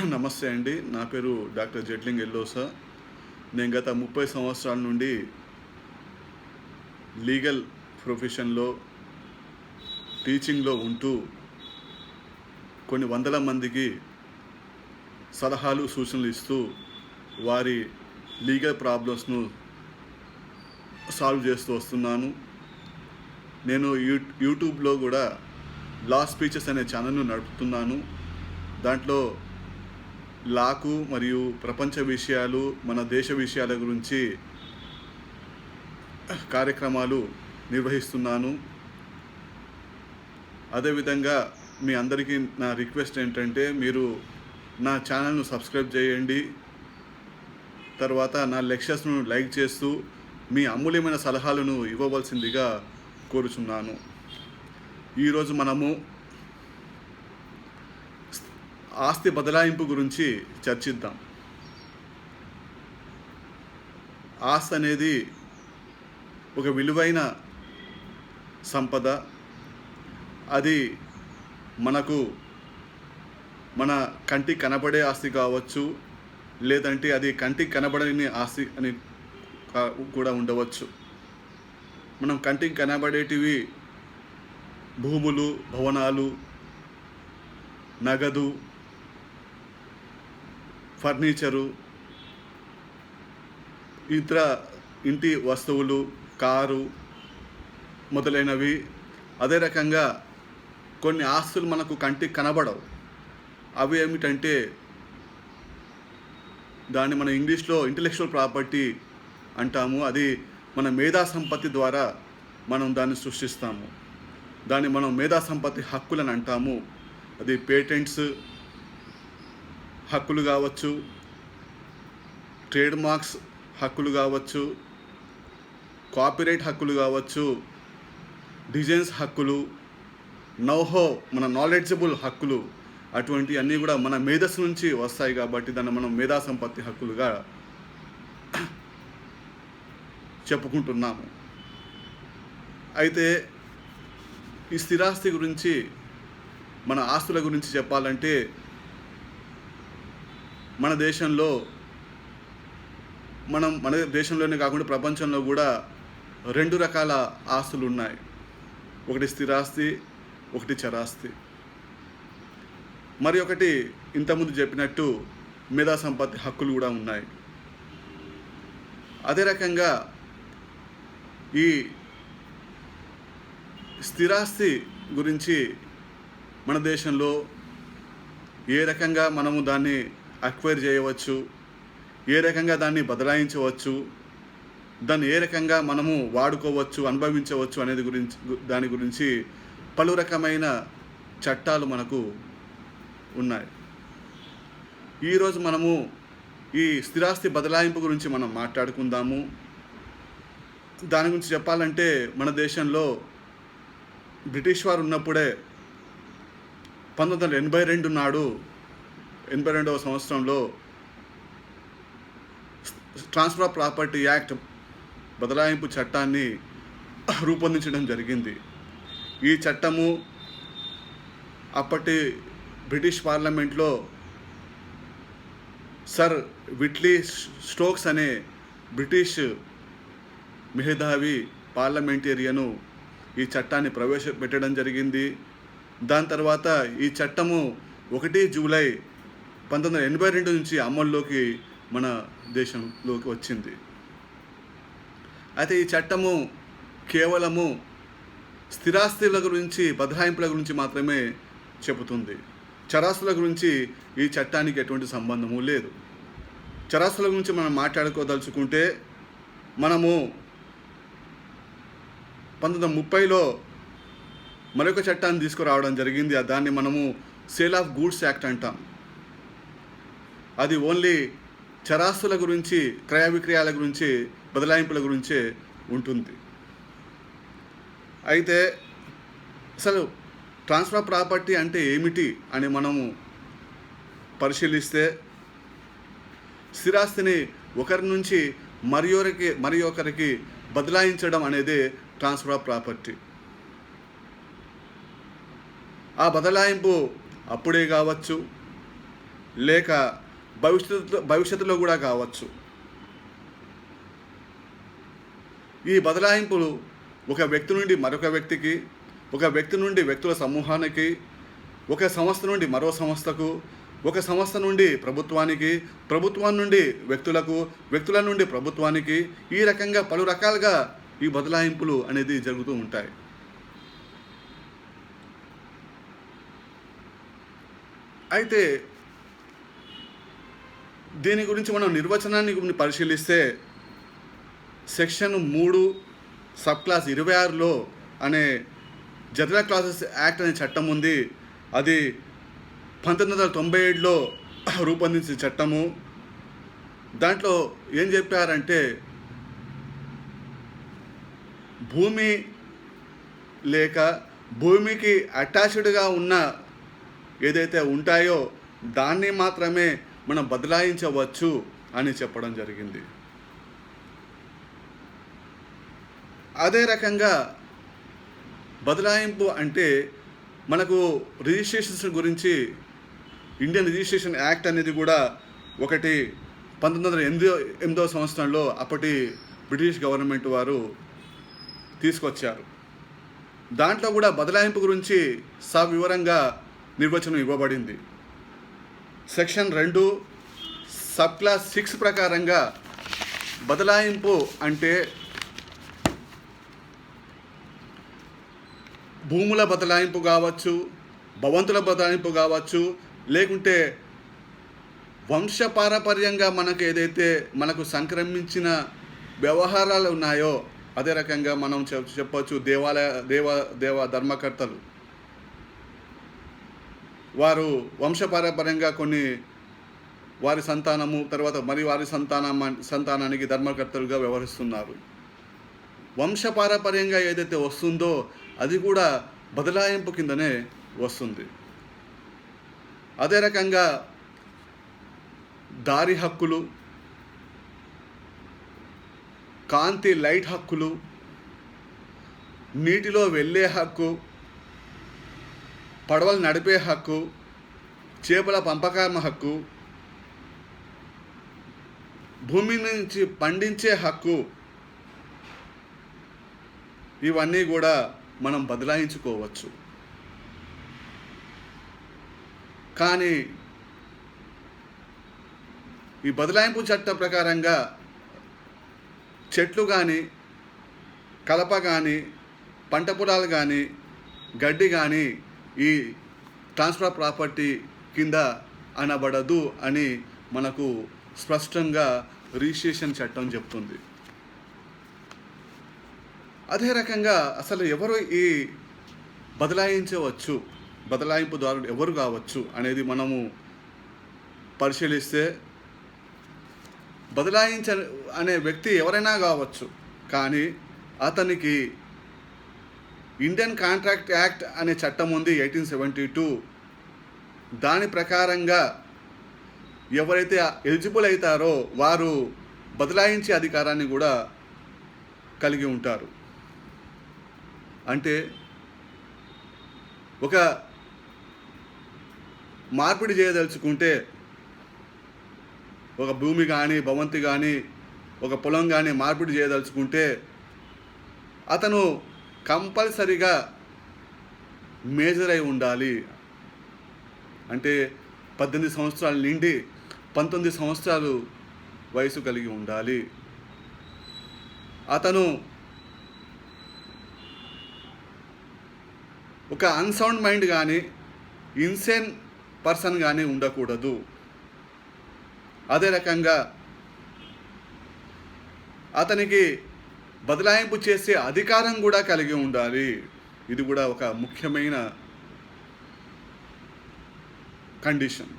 నమస్తే అండి. నా పేరు డాక్టర్ జెట్లింగ్ ఎల్లోసా. నేను గత 30 సంవత్సరాల నుండి లీగల్ ప్రొఫెషన్‌లో, టీచింగ్‌లో ఉంటూ కొన్ని వందల మందికి సలహాలు, సూచనలు ఇస్తూ వారి లీగల్ ప్రాబ్లమ్స్‌ను సాల్వ్ చేస్తూ వస్తున్నాను. నేను యూట్యూబ్‌లో కూడా లా స్పీచెస్ అనే ఛానెల్‌ను నడుపుతున్నాను. దాంట్లో లాకు మరియు ప్రపంచ విషయాలు, మన దేశ విషయాల గురించి కార్యక్రమాలు నిర్వహిస్తున్నాను. అదేవిధంగా మీ అందరికీ నా రిక్వెస్ట్ ఏంటంటే, మీరు నా ఛానల్‌ను సబ్స్క్రైబ్ చేయండి. తర్వాత నా లెక్చర్స్‌ను లైక్ చేస్తూ మీ అమూల్యమైన సలహాలను ఇవ్వవలసిందిగా కోరుచున్నాను. ఈరోజు మనము ఆస్తి బదలాయింపు గురించి చర్చిద్దాం. ఆస్తి అనేది ఒక విలువైన సంపద. అది మనకు మన కంటికి కనబడే ఆస్తి కావచ్చు, లేదంటే అది కంటికి కనబడని ఆస్తి అని కూడా ఉండవచ్చు. మనం కంటికి కనబడేటివి భూములు, భవనాలు, నగదు, ఫర్నిచరు, ఇతర ఇంటి వస్తువులు, కారు మొదలైనవి. అదే రకంగా కొన్ని ఆస్తులు మనకు కంటికి కనబడవు. అవి ఏమిటంటే, దాన్ని మన ఇంగ్లీష్లో ఇంటలెక్చువల్ ప్రాపర్టీ అంటాము. అది మన మేధా సంపత్తి ద్వారా మనం దాన్ని సృష్టిస్తాము. దాన్ని మనం మేధా సంపత్తి హక్కులని అంటాము. అది పేటెంట్స్ హక్కులు కావచ్చు, ట్రేడ్ మార్క్స్ హక్కులు కావచ్చు, కాపీరైట్ హక్కులు కావచ్చు, డిజైన్స్ హక్కులు, నౌహో మన నాలెడ్జబుల్ హక్కులు, అటువంటి అన్నీ కూడా మన మేధస్సు నుంచి వస్తాయి. కాబట్టి దాన్ని మనం మేధా సంపత్తి హక్కులుగా చెప్పుకుంటున్నాము. అయితే ఈ స్థిరాస్తి గురించి, మన ఆస్తుల గురించి చెప్పాలంటే, మన దేశంలోనే కాకుండా ప్రపంచంలో కూడా 2 రకాల ఆస్తులు ఉన్నాయి. ఒకటి స్థిరాస్తి, ఒకటి చరాస్తి. మరి ఒకటి ఇంతకుముందు చెప్పినట్టు మేధా సంపత్తి హక్కులు కూడా ఉన్నాయి. అదే రకంగా ఈ స్థిరాస్తి గురించి మన దేశంలో ఏ రకంగా మనము దాన్ని అక్వైర్ చేయవచ్చు, ఏ రకంగా దాన్ని బదలాయించవచ్చు, దాన్ని ఏ రకంగా మనము వాడుకోవచ్చు, అనుభవించవచ్చు అనేది దాని గురించి పలు రకమైన చట్టాలు మనకు ఉన్నాయి. ఈరోజు మనము ఈ స్థిరాస్తి బదలాయింపు గురించి మనం మాట్లాడుకుందాము. దాని గురించి చెప్పాలంటే, మన దేశంలో బ్రిటిష్ వారు ఉన్నప్పుడే 1982 నాడు, 82వ సంవత్సరంలో ట్రాన్స్ఫర్ ఆఫ్ ప్రాపర్టీ యాక్ట్ బదలాయింపు చట్టాన్ని రూపొందించడం జరిగింది. ఈ చట్టము అప్పటి బ్రిటిష్ పార్లమెంట్లో సర్ విట్లీ స్టోక్స్ అనే బ్రిటిష్ మేధావి పార్లమెంటేరియను ఈ చట్టాన్ని ప్రవేశపెట్టడం జరిగింది. దాని తర్వాత ఈ చట్టము 1 జూలై 1982 నుంచి అమల్లోకి మన దేశంలోకి వచ్చింది. అయితే ఈ చట్టము కేవలము స్థిరాస్తుల గురించి, బదలాయింపుల గురించి మాత్రమే చెబుతుంది. చరాస్తుల గురించి ఈ చట్టానికి ఎటువంటి సంబంధము లేదు. చరాస్తుల గురించి మనం మాట్లాడుకోదలుచుకుంటే, మనము 1930లో మరొక చట్టాన్ని తీసుకురావడం జరిగింది. దాన్ని మనము సేల్ ఆఫ్ గూడ్స్ యాక్ట్ అంటాం. అది ఓన్లీ చరాస్తుల గురించి, క్రయ విక్రయాల గురించి, బదలాయింపుల గురించే ఉంటుంది. అయితే అసలు ట్రాన్స్ఫర్ ఆఫ్ ప్రాపర్టీ అంటే ఏమిటి అని మనము పరిశీలిస్తే, స్థిరాస్తిని ఒకరి నుంచి మరి ఒకరికి బదలాయించడం అనేది ట్రాన్స్ఫర్ ఆఫ్ ప్రాపర్టీ. ఆ బదలాయింపు అప్పుడే కావచ్చు, లేక భవిష్యత్తులో కూడా కావచ్చు. ఈ బదలాయింపులు ఒక వ్యక్తి నుండి మరొక వ్యక్తికి, ఒక వ్యక్తి నుండి వ్యక్తుల సమూహానికి, ఒక సంస్థ నుండి మరో సంస్థకు, ఒక సంస్థ నుండి ప్రభుత్వానికి, ప్రభుత్వం నుండి వ్యక్తులకు, వ్యక్తుల నుండి ప్రభుత్వానికి, ఈ రకంగా పలు రకాలుగా ఈ బదలాయింపులు అనేది జరుగుతూ ఉంటాయి. అయితే దీని గురించి మనం నిర్వచనాన్ని పరిశీలిస్తే సెక్షన్ 3 సబ్ క్లాస్ 26లో అనే జనరల్ క్లాసెస్ యాక్ట్ అనే చట్టం ఉంది. అది 1997లో రూపొందించిన చట్టము. దాంట్లో ఏం చెప్పారంటే భూమి లేక భూమికి అటాచ్డ్గా ఉన్న ఏదైతే ఉంటాయో దాన్ని మాత్రమే మనం బదలాయించవచ్చు అని చెప్పడం జరిగింది. అదే రకంగా బదలాయింపు అంటే మనకు రిజిస్ట్రేషన్స్ గురించి ఇండియన్ రిజిస్ట్రేషన్ యాక్ట్ అనేది కూడా ఒకటి 1988వ సంవత్సరంలో అప్పటి బ్రిటిష్ గవర్నమెంట్ వారు తీసుకొచ్చారు. దాంట్లో కూడా బదలాయింపు గురించి సవివరంగా నిర్వచనం ఇవ్వబడింది. సెక్షన్ 2 సబ్ క్లాస్ 6 ప్రకారంగా బదలాయింపు అంటే భూముల బదలాయింపు కావచ్చు, భవంతుల బదలాయింపు కావచ్చు, లేకుంటే వంశపారపర్యంగా మనకు ఏదైతే మనకు సంక్రమించిన వ్యవహారాలు ఉన్నాయో అదే రకంగా మనం చెప్పవచ్చు. ధర్మకర్తలు వారు వంశపారపర్యంగా కొన్ని వారి సంతానము తర్వాత మరి వారి సంతానానికి ధర్మకర్తలుగా వ్యవహరిస్తున్నారు. వంశపారపర్యంగా ఏదైతే వస్తుందో అది కూడా బదలాయింపు కిందనే వస్తుంది. అదే రకంగా దారి హక్కులు, కాంతి లైట్ హక్కులు, నీటిలో వెళ్ళే హక్కు, పడవలు నడిపే హక్కు, చేపల పంపకం హక్కు, భూమి నుంచి పండించే హక్కు, ఇవన్నీ కూడా మనం బదలాయించుకోవచ్చు. కానీ ఈ బదలాయింపు చట్టం ప్రకారంగా చెట్లు కానీ, కలప కానీ, పంట పొలాలు కానీ, గడ్డి కానీ ఈ ట్రాన్స్ఫర్ ప్రాపర్టీ కింద అనబడదు అని మనకు స్పష్టంగా రిజిస్ట్రేషన్ చట్టం చెప్తుంది. అదే రకంగా అసలు ఎవరు ఈ బదలాయించవచ్చు, బదలాయింపుదారుడు ఎవరు కావచ్చు అనేది మనము పరిశీలిస్తే అనే వ్యక్తి ఎవరైనా కావచ్చు. కానీ అతనికి ఇండియన్ కాంట్రాక్ట్ యాక్ట్ అనే చట్టం ఉంది 1872. దాని ప్రకారంగా ఎవరైతే ఎలిజిబుల్ అవుతారో వారు బదలాయించే అధికారాన్ని కూడా కలిగి ఉంటారు. అంటే ఒక మార్పిడి చేయదలుచుకుంటే ఒక భూమి కానీ, భవంతి కానీ, ఒక పొలం కానీ మార్పిడి చేయదలుచుకుంటే అతను కంపల్సరిగా మేజర్ అయి ఉండాలి. అంటే 18 సంవత్సరాల నుండి 19 సంవత్సరాలు వయసు కలిగి ఉండాలి. అతను ఒక అన్సౌండ్ మైండ్ కానీ, ఇన్సేన్ పర్సన్ కానీ ఉండకూడదు. అదే రకంగా అతనికి బదలాయింపు చేసే అధికారం కూడా కలిగి ఉండాలి. ఇది కూడా ఒక ముఖ్యమైన కండిషన్.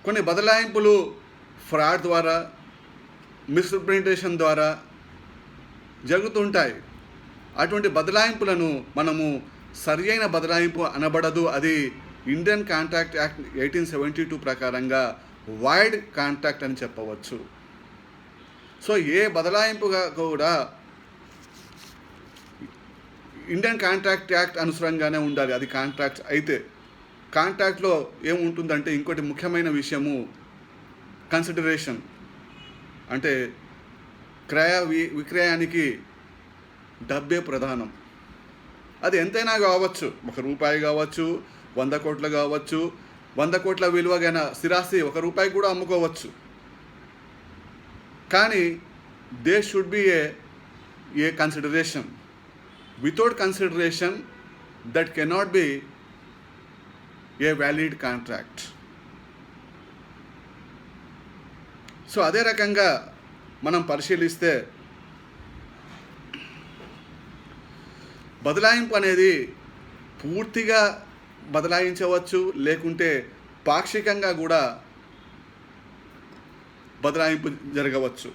కొన్ని బదలాయింపులు ఫ్రాడ్ ద్వారా, మిస్రిప్రజెంటేషన్ ద్వారా జరుగుతుంటాయి. అటువంటి బదలాయింపులను మనము సరి అయిన బదలాయింపు అనబడదు. అది ఇండియన్ కాంట్రాక్ట్ యాక్ట్ 1872 ప్రకారంగా వైడ్ కాంట్రాక్ట్ అని చెప్పవచ్చు. సో ఏ బదలాయింపుగా కూడా ఇండియన్ కాంట్రాక్ట్ యాక్ట్ అనుసరంగానే ఉండాలి. అది కాంట్రాక్ట్ అయితే కాంట్రాక్ట్లో ఏముంటుందంటే ఇంకోటి ముఖ్యమైన విషయము కన్సిడరేషన్. అంటే విక్రయానికి డబ్బే ప్రధానం. అది ఎంతైనా కావచ్చు, ₹1 కావచ్చు, 100 కోట్లు కావచ్చు, 100 కోట్ల విలువ గల స్థిరాస్తి ₹1 కూడా అమ్ముకోవచ్చు. కానీ they should be A consideration. Without consideration that cannot be a valid contract. So అదే రకంగా మనం పరిశీలిస్తే బదలాయింపు అనేది పూర్తిగా బదలాయించవచ్చు, లేకుంటే పాక్షికంగా కూడా బదలాయింపు జరగవచ్చు.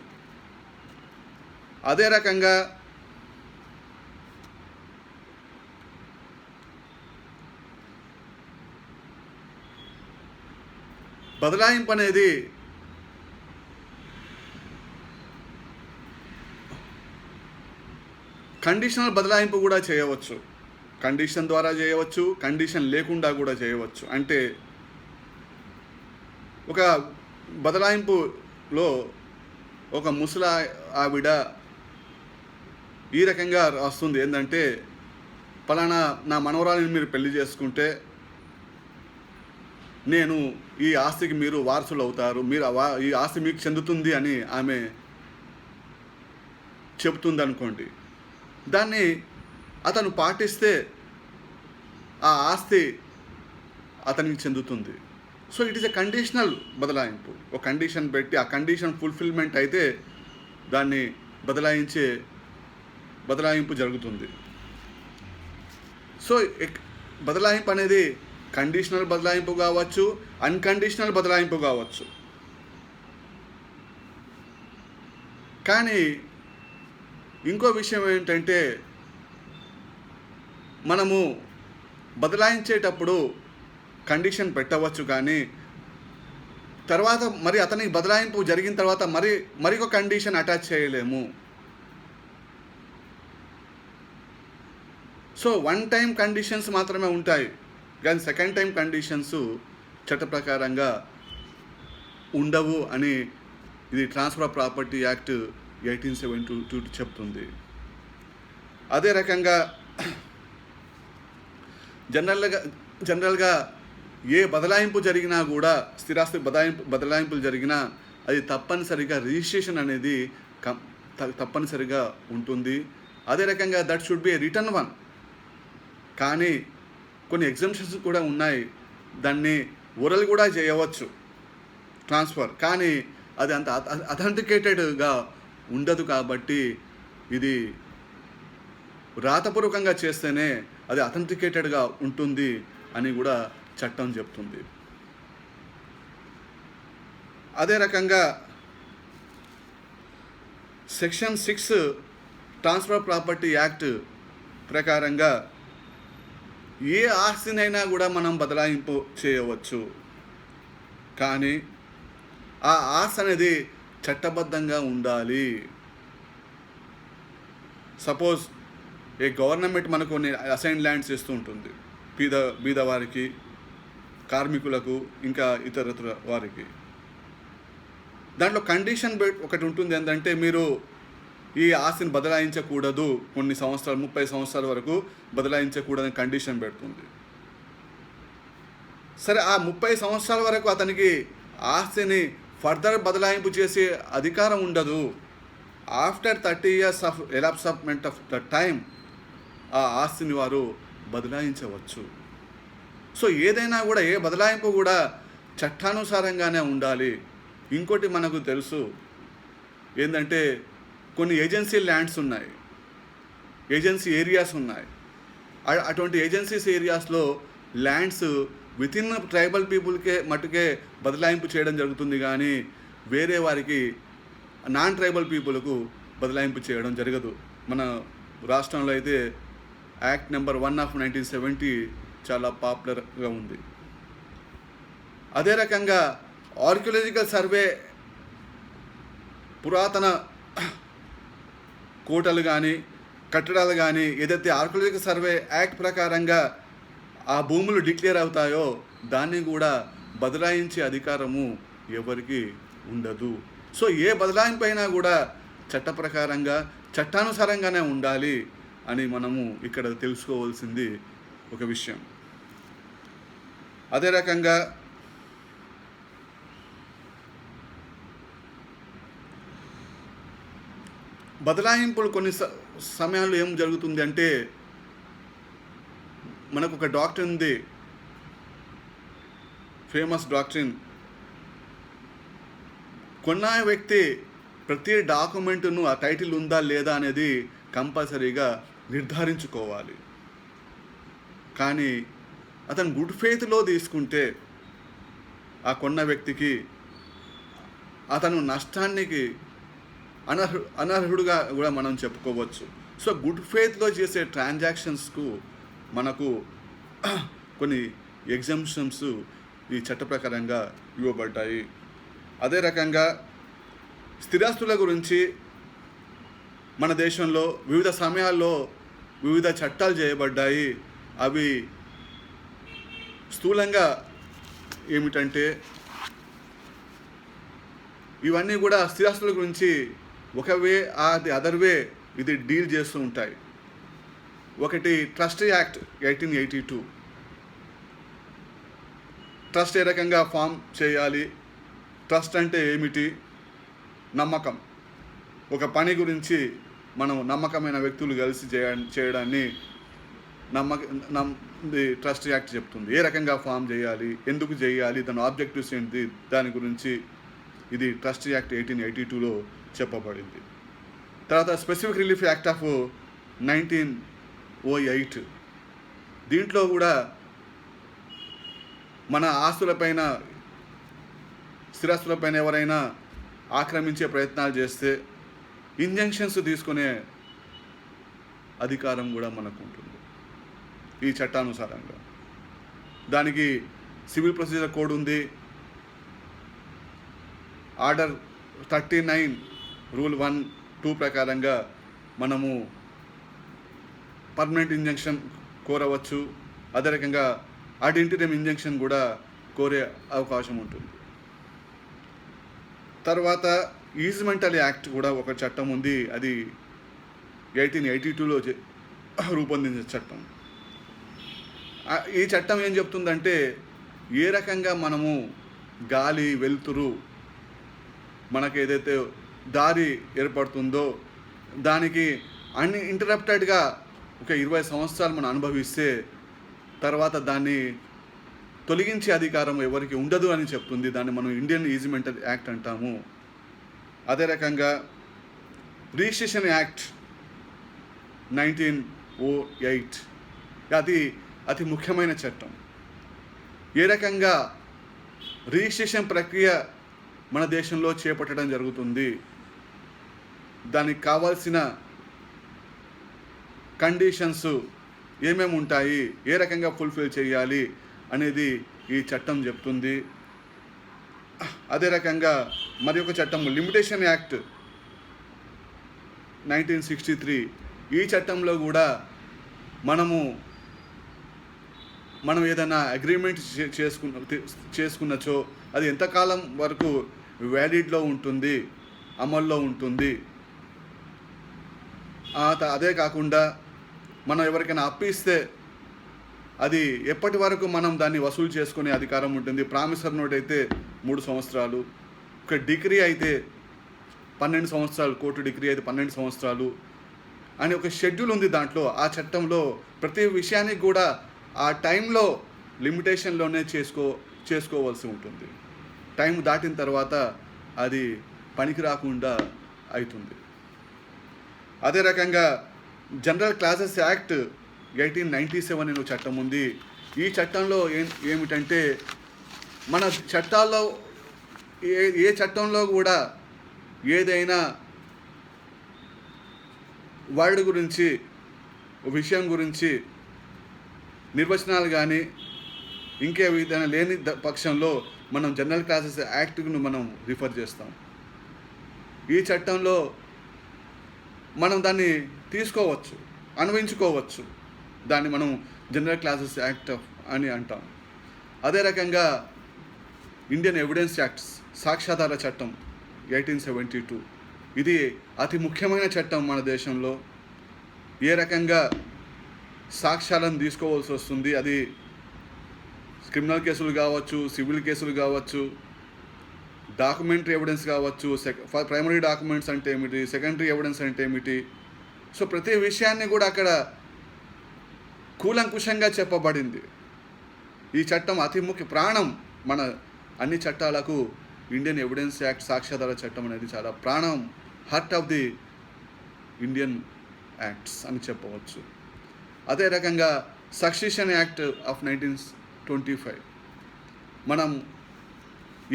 అదే రకంగా బదలాయింపు అనేది కండిషనల్ బదలాయింపు కూడా చేయవచ్చు. కండిషన్ ద్వారా చేయవచ్చు, కండిషన్ లేకుండా కూడా చేయవచ్చు. అంటే ఒక బదలాయింపులో ఒక ముసలి ఆవిడ ఈ రకంగా రాస్తుంది ఏంటంటే, పలానా నా మనవరాలిని మీరు పెళ్లి చేసుకుంటే నేను ఈ ఆస్తికి మీరు వారసులు అవుతారు, ఈ ఆస్తి మీకు చెందుతుంది అని ఆమె చెబుతుంది అనుకోండి. దాన్ని అతను పాటిస్తే ఆ ఆస్తి అతనికి చెందుతుంది. So it is a conditional బదలాయింపు. ఒక కండిషన్ పెట్టి ఆ కండిషన్ ఫుల్ఫిల్మెంట్ అయితే దాన్ని బదలాయింపు జరుగుతుంది. సో బదలాయింపు అనేది కండిషనల్ బదలాయింపు కావచ్చు, అన్కండిషనల్ బదలాయింపు కావచ్చు. కానీ ఇంకో విషయం ఏంటంటే, మనము బదలాయించేటప్పుడు కండిషన్ పెట్టవచ్చు, కానీ తర్వాత మరి అతనికి బదలాయింపు జరిగిన తర్వాత మరొక కండిషన్ అటాచ్ చేయలేము. సో వన్ టైం కండిషన్స్ మాత్రమే ఉంటాయి, కానీ సెకండ్ టైం కండిషన్స్ చట్ట ప్రకారంగా ఉండవు అని ఇది ట్రాన్స్ఫర్ ఆఫ్ ప్రాపర్టీ యాక్ట్ 1872 చెప్తుంది. అదే రకంగా జనరల్గా ఏ బదలాయింపు జరిగినా కూడా, స్థిరాస్తి బదలాయింపులు జరిగినా అది తప్పనిసరిగా రిజిస్ట్రేషన్ అనేది తప్పనిసరిగా ఉంటుంది. అదే రకంగా that should be A return one. కానీ కొన్ని ఎగ్జంప్షన్స్ కూడా ఉన్నాయి. దాన్ని ఓరల్ కూడా చేయవచ్చు ట్రాన్స్ఫర్, కానీ అది అంత అథెంటికేటెడ్గా ఉండదు. కాబట్టి ఇది రాతపూర్వకంగా చేస్తేనే అది అథెంటికేటెడ్గా ఉంటుంది అని కూడా చట్టం చెప్తుంది. అదే రకంగా సెక్షన్ 6 ట్రాన్స్ఫర్ ప్రాపర్టీ యాక్ట్ ప్రకారంగా ఏ ఆస్తినైనా కూడా మనం బదలాయింపు చేయవచ్చు, కానీ ఆ ఆస్తి అనేది చట్టబద్ధంగా ఉండాలి. సపోజ్ ఏ గవర్నమెంట్ మనకు కొన్ని అసైన్ ల్యాండ్స్ ఇస్తూ ఉంటుంది, బీదవారికి, కార్మికులకు, ఇంకా ఇతరత్ర వారికి. దాంట్లో కండిషన్ ఒకటి ఉంటుంది, ఏంటంటే మీరు ఈ ఆస్తిని బదలాయించకూడదు, కొన్ని సంవత్సరాలు 30 సంవత్సరాల వరకు బదలాయించకూడదని కండిషన్ పెడుతుంది. సరే, ఆ 30 సంవత్సరాల వరకు అతనికి ఆస్తిని ఫర్దర్ బదలాయింపు చేసే అధికారం ఉండదు. After 30 years of elapsement of the time ఆ ఆస్తిని వారు బదలాయించవచ్చు. సో ఏదైనా కూడా, ఏ బదలాయింపు కూడా చట్టానుసారంగానే ఉండాలి. ఇంకోటి మనకు తెలుసు ఏంటంటే, కొన్ని ఏజెన్సీ ల్యాండ్స్ ఉన్నాయి, ఏజెన్సీ ఏరియాస్ ఉన్నాయి. అటువంటి ఏజెన్సీస్ ఏరియాస్లో ల్యాండ్స్ వితిన్ ట్రైబల్ పీపుల్కే మట్టుకే బదలాయింపు చేయడం జరుగుతుంది, కానీ వేరే వారికి, నాన్ ట్రైబల్ పీపుల్కు బదలాయింపు చేయడం జరగదు. మన రాష్ట్రంలో అయితే యాక్ట్ నెంబర్ 1 ఆఫ్ 1970 చాలా పాపులర్గా ఉంది. అదే రకంగా ఆర్కియాలజికల్ సర్వే, పురాతన కోటలు కానీ, కట్టడాలు కానీ, ఏదైతే ఆర్కియాలజికల్ సర్వే యాక్ట్ ప్రకారంగా ఆ భూములు డిక్లేర్ అవుతాయో దాన్ని కూడా బదలాయించే అధికారము ఎవరికి ఉండదు. సో ఏ బదలాయింపు అయినా కూడా చట్ట ప్రకారంగా చట్టానుసారంగానే ఉండాలి అని మనము ఇక్కడ తెలుసుకోవాల్సింది ఒక విషయం. అదే రకంగా బదలాయింపులు కొన్ని సమయాల్లో ఏం జరుగుతుంది అంటే, మనకు ఒక డాక్టర్ ఉంది, ఫేమస్ డాక్టరీన్. కొన్న వ్యక్తి ప్రతి డాక్యుమెంటును ఆ టైటిల్ ఉందా లేదా అనేది కంపల్సరీగా నిర్ధారించుకోవాలి. కానీ అతను గుడ్ ఫెయిత్లో తీసుకుంటే ఆ కొన్న వ్యక్తికి అతను నష్టానికి అనర్హుడుగా కూడా మనం చెప్పుకోవచ్చు. సో గుడ్ ఫెయిత్లో చేసే ట్రాన్సాక్షన్స్కు మనకు కొన్ని ఎగ్జంప్షన్స్ ఈ చట్ట ప్రకారంగా ఇవ్వబడ్డాయి. అదే రకంగా స్థిరాస్తుల గురించి మన దేశంలో వివిధ సమయాల్లో వివిధ చట్టాలు చేయబడ్డాయి. అవి స్థూలంగా ఏమిటంటే, ఇవన్నీ కూడా స్థిరాస్తుల గురించి ఒక వే అది అదర్ వే ఇది డీల్ చేస్తూ ఉంటాయి. ఒకటి ట్రస్ట్ యాక్ట్ 1882. ట్రస్ట్ ఏ రకంగా ఫామ్ చేయాలి, ట్రస్ట్ అంటే ఏమిటి, నమ్మకం. ఒక పని గురించి మనం నమ్మకమైన వ్యక్తులు కలిసి చేయడాన్ని ట్రస్ట్ యాక్ట్ చెప్తుంది. ఏ రకంగా ఫామ్ చేయాలి, ఎందుకు చేయాలి, దాని ఆబ్జెక్టివ్స్ ఏంటి, దాని గురించి ఇది ట్రస్ట్ యాక్ట్ 1882లో చెప్పబడింది. తర్వాత స్పెసిఫిక్ రిలీఫ్ యాక్ట్ ఆఫ్ 1908. దీంట్లో కూడా మన ఆస్తులపైన స్థిరాస్తులపైన ఎవరైనా ఆక్రమించే ప్రయత్నాలు చేస్తే ఇంజంక్షన్స్ తీసుకునే అధికారం కూడా మనకు ఉంటుంది ఈ చట్టానుసారంగా. దానికి సివిల్ ప్రొసీజర్ కోడ్ ఉంది. ఆర్డర్ 39 రూల్ 1(2) ప్రకారంగా మనము పర్మనెంట్ ఇంజంక్షన్ కోరవచ్చు. అదే రకంగా అడ్ ఇంటీరియం ఇంజంక్షన్ కూడా కోరే అవకాశం ఉంటుంది. తర్వాత ఈజ్మెంటల్ యాక్ట్ కూడా ఒక చట్టం ఉంది. అది 1882లో రూపొందించిన చట్టం. ఈ చట్టం ఏం చెప్తుందంటే, ఏ రకంగా మనము గాలి వెలుతురు మనకు ఏదైతే దారి ఏర్పడుతుందో దానికి అన్ఇంటరప్టెడ్గా ఒక 20 సంవత్సరాలు మనం అనుభవిస్తే తర్వాత దాన్ని తొలగించే అధికారం ఎవరికి ఉండదు అని చెప్తుంది. దాన్ని మనం ఇండియన్ ఈజ్మెంటల్ యాక్ట్ అంటాము. అదే రకంగా రిజిస్ట్రేషన్ యాక్ట్ 1908. అది అతి ముఖ్యమైన చట్టం. ఏ రకంగా రిజిస్ట్రేషన్ ప్రక్రియ మన దేశంలో చేపట్టడం జరుగుతుంది, దానికి కావాల్సిన కండిషన్స్ ఏమేమి ఉంటాయి, ఏ రకంగా ఫుల్ఫిల్ చేయాలి అనేది ఈ చట్టం చెప్తుంది. అదే రకంగా మరి ఒక చట్టం లిమిటేషన్ యాక్ట్ 1963. ఈ చట్టంలో కూడా మనం ఏదైనా అగ్రిమెంట్ చేసుకున్నచో అది ఎంతకాలం వరకు వ్యాలిడ్లో ఉంటుంది, అమల్లో ఉంటుంది. అదే కాకుండా మనం ఎవరికైనా అప్పిస్తే అది ఎప్పటి వరకు మనం దాన్ని వసూలు చేసుకునే అధికారం ఉంటుంది. ప్రామిసర్ నోట్ అయితే 3 సంవత్సరాలు, ఒక డిగ్రీ అయితే 12 సంవత్సరాలు, కోర్టు డిగ్రీ అయితే 12 సంవత్సరాలు అని ఒక షెడ్యూల్ ఉంది దాంట్లో. ఆ చట్టంలో ప్రతి విషయానికి కూడా ఆ టైంలో లిమిటేషన్లోనే చేసుకోవాల్సి ఉంటుంది. టైం దాటిన తర్వాత అది పనికి రాకుండా అవుతుంది. అదే రకంగా జనరల్ క్లాసెస్ యాక్ట్ 1897 అనే చట్టం ఉంది. ఈ చట్టంలో ఏమిటంటే, మన చట్టాల్లో ఏ చట్టంలో కూడా ఏదైనా వర్డ్ గురించి, విషయం గురించి నిర్వచనాలు కానీ ఇంకే విధంగా లేని పక్షంలో మనం జనరల్ క్లాసెస్ యాక్ట్ను మనం రిఫర్ చేస్తాం. ఈ చట్టంలో మనం దాన్ని తీసుకోవచ్చు, అన్వయించుకోవచ్చు. దాన్ని మనం జనరల్ క్లాసెస్ యాక్ట్ అని అంటాం. అదే రకంగా ఇండియన్ ఎవిడెన్స్ యాక్ట్స్ సాక్ష్యాధార చట్టం 1872 ఇది అతి ముఖ్యమైన చట్టం మన దేశంలో. ఏ రకంగా సాక్ష్యాలను తీసుకోవాల్సి వస్తుంది, అది క్రిమినల్ కేసులు కావచ్చు, సివిల్ కేసులు కావచ్చు, డాక్యుమెంటరీ ఎవిడెన్స్ కావచ్చు, ప్రైమరీ డాక్యుమెంట్స్ అంటే ఏమిటి, సెకండరీ ఎవిడెన్స్ అంటే ఏమిటి, సో ప్రతి విషయాన్ని కూడా అక్కడ కూలంకుషంగా చెప్పబడింది. ఈ చట్టం అతి ముఖ్య ప్రాణం. మన అన్ని చట్టాలకు ఇండియన్ ఎవిడెన్స్ యాక్ట్ సాక్ష్యాధార చట్టం అనేది చాలా ప్రాణం, heart of the Indian acts అని చెప్పవచ్చు. అదే రకంగా సక్సెషన్ యాక్ట్ ఆఫ్ 1925 మనం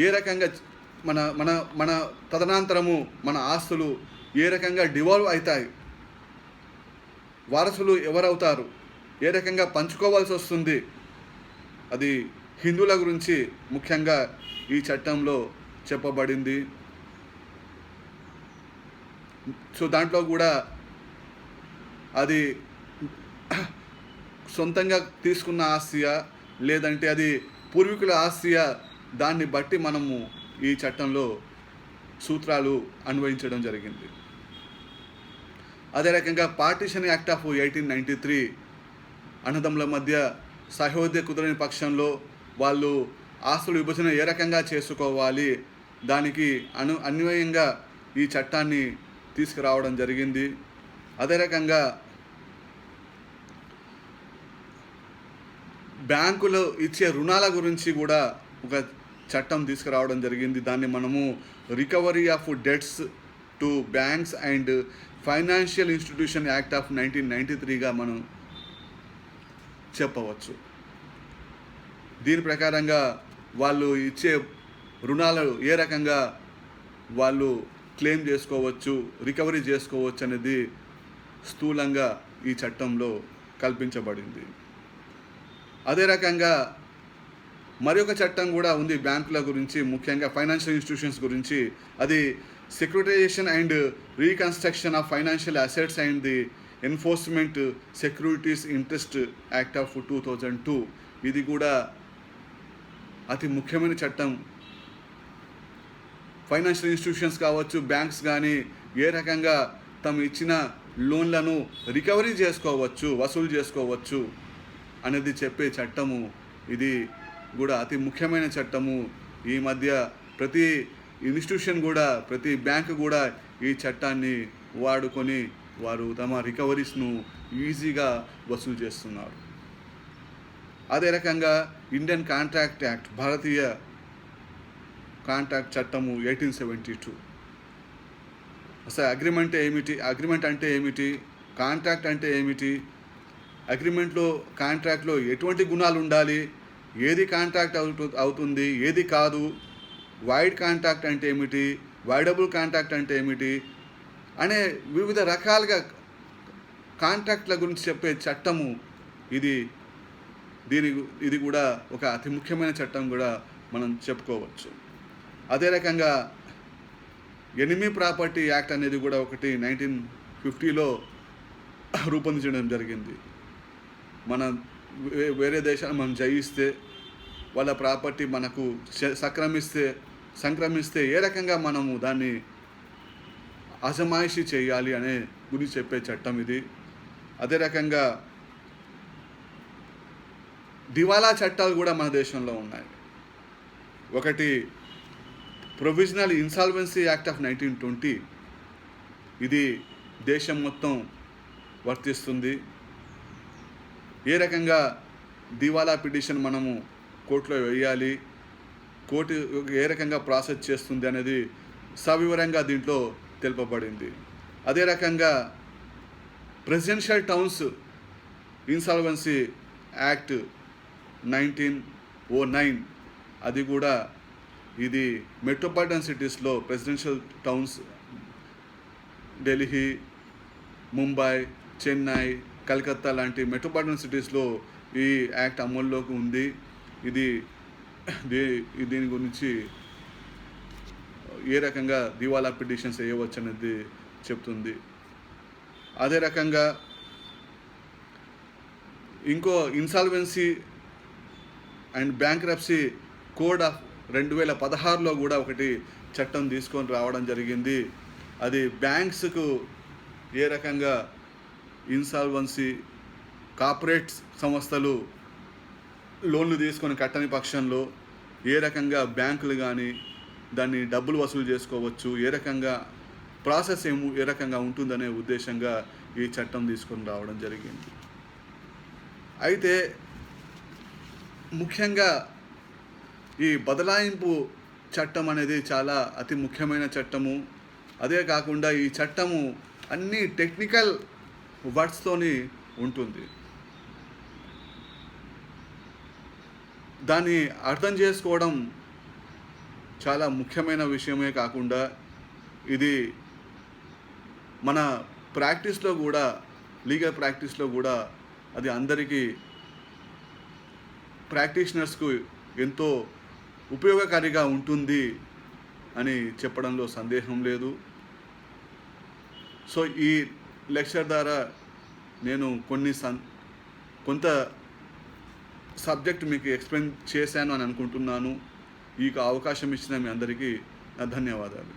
ఏ రకంగా మన మన మన తదనంతరము మన ఆస్తులు ఏ రకంగా డివాల్వ్ అవుతాయి, వారసులు ఎవరవుతారు, ఏ రకంగా పంచుకోవాల్సి వస్తుంది, అది హిందువుల గురించి ముఖ్యంగా ఈ చట్టంలో చెప్పబడింది. సో దాంట్లో కూడా అది సొంతంగా తీసుకున్న ఆస్తియా లేదంటే అది పూర్వీకుల ఆస్తియా, దాన్ని బట్టి మనము ఈ చట్టంలో సూత్రాలు అన్వయించడం జరిగింది. అదే రకంగా పార్టిషన్ యాక్ట్ ఆఫ్ 1893 అన్నదమ్ముల మధ్య సహోదయ కుదరని పక్షంలో వాళ్ళు ఆస్తుల విభజన ఏ రకంగా చేసుకోవాలి, దానికి అన్వయంగా ఈ చట్టాన్ని తీసుకురావడం జరిగింది. అదే రకంగా బ్యాంకులు ఇచ్చే రుణాల గురించి కూడా ఒక చట్టం తీసుకురావడం జరిగింది. దాన్ని మనము recovery of debts to banks and financial institution act of 1993గా మనం చెప్పవచ్చు. దీని ప్రకారంగా వాళ్ళు ఇచ్చే రుణాలు ఏ రకంగా వాళ్ళు క్లెయిమ్ చేసుకోవచ్చు, రికవరీ చేసుకోవచ్చు అనేది స్థూలంగా ఈ చట్టంలో కల్పించబడింది. అదే రకంగా మరి ఒక చట్టం కూడా ఉంది బ్యాంకుల గురించి, ముఖ్యంగా ఫైనాన్షియల్ ఇన్స్టిట్యూషన్స్ గురించి. అది securitisation and reconstruction of financial assets and the enforcement securities interest act of 2002. ఇది కూడా అతి ముఖ్యమైన చట్టం. ఫైనాన్షియల్ ఇన్స్టిట్యూషన్స్ కావచ్చు, బ్యాంక్స్ కానీ ఏ రకంగా తమ ఇచ్చిన లోన్లను రికవరీ చేసుకోవచ్చు, వసూలు చేసుకోవచ్చు అనేది చెప్పే చట్టము. ఇది కూడా అతి ముఖ్యమైన చట్టము. ఈ మధ్య ప్రతి ఇన్స్టిట్యూషన్ కూడా, ప్రతి బ్యాంకు కూడా ఈ చట్టాన్ని వాడుకొని వారు తమ రికవరీస్ను ఈజీగా వసూలు చేస్తున్నారు. అదే రకంగా ఇండియన్ కాంట్రాక్ట్ యాక్ట్, భారతీయ కాంట్రాక్ట్ చట్టము 1872. అసలు అగ్రిమెంట్ ఏమిటి, అగ్రిమెంట్ అంటే ఏమిటి, కాంట్రాక్ట్ అంటే ఏమిటి, కాంట్రాక్ట్లో ఎటువంటి గుణాలు ఉండాలి, ఏది కాంట్రాక్ట్ అవుతుంది, ఏది కాదు, వైడ్ కాంట్రాక్ట్ అంటే ఏమిటి, వైడబుల్ కాంట్రాక్ట్ అంటే ఏమిటి అనే వివిధ రకాలుగా కాంట్రాక్ట్ల గురించి చెప్పే చట్టము ఇది. ఇది కూడా ఒక అతి ముఖ్యమైన చట్టం కూడా మనం చెప్పుకోవచ్చు. అదే రకంగా ఎనిమీ ప్రాపర్టీ యాక్ట్ అనేది కూడా ఒకటి 1950లో రూపొందించడం జరిగింది. మన వేరే దేశాన్ని మనం జయిస్తే, వాళ్ళ ప్రాపర్టీ మనకు సంక్రమిస్తే ఏ రకంగా మనము దాన్ని అజమాయిషీ చేయాలి అనే గురించి చెప్పే చట్టం ఇది. అదే రకంగా దివాలా చట్టాలు కూడా మన దేశంలో ఉన్నాయి. ఒకటి ప్రొవిజనల్ ఇన్సాల్వెన్సీ యాక్ట్ ఆఫ్ 1920. ఇది దేశం మొత్తం వర్తిస్తుంది. ఏ రకంగా దివాలా పిటిషన్ మనము కోర్టులో వేయాలి, కోర్టు ఏ రకంగా ప్రాసెస్ చేస్తుంది అనేది సవివరంగా దీంట్లో తెలుపబడింది. అదే రకంగా ప్రెసిడెన్షియల్ టౌన్స్ ఇన్సాల్వెన్సీ యాక్ట్ 1909. అది కూడా ఇది మెట్రోపాలిటన్ సిటీస్లో ప్రెసిడెన్షియల్ టౌన్స్ ఢిల్లీ, ముంబై, చెన్నై, కలకత్తా లాంటి మెట్రోపాలిటన్ సిటీస్లో ఈ యాక్ట్ అమల్లోకి ఉంది. దీని గురించి ఏ రకంగా దివాలా పిటిషన్స్ వేయవచ్చు అనేది చెప్తుంది. అదే రకంగా ఇంకో insolvency and bankruptcy code of 2016లో కూడా ఒకటి చట్టం తీసుకొని రావడం జరిగింది. అది బ్యాంక్స్కు ఏ రకంగా ఇన్సాల్వెన్సీ, కార్పొరేట్ సంస్థలు లోన్లు తీసుకొని కట్టని పక్షంలో ఏ రకంగా బ్యాంకులు కానీ దాన్ని డబ్బులు వసూలు చేసుకోవచ్చు, ఏ రకంగా ప్రాసెస్ ఏ రకంగా ఉంటుందనే ఉద్దేశంగా ఈ చట్టం తీసుకొని రావడం జరిగింది. అయితే ముఖ్యంగా ఈ బదలాయింపు చట్టం అనేది చాలా అతి ముఖ్యమైన చట్టము. అదే కాకుండా ఈ చట్టము అన్ని టెక్నికల్ వర్డ్స్తోని ఉంటుంది. దాన్ని అర్థం చేసుకోవడం చాలా ముఖ్యమైన విషయమే కాకుండా ఇది మన ప్రాక్టీస్లో కూడా, లీగల్ ప్రాక్టీస్లో కూడా అది అందరికీ ప్రాక్టీషనర్స్కు ఎంతో ఉపయోగకారిగా ఉంటుంది అని చెప్పడంలో సందేహం లేదు. సో ఈ లెక్చర్ ద్వారా నేను కొంత సబ్జెక్ట్ మీకు ఎక్స్ప్లెయిన్ చేశాను అని అనుకుంటున్నాను. ఈ అవకాశం ఇచ్చిన మీ అందరికీ నా ధన్యవాదాలు.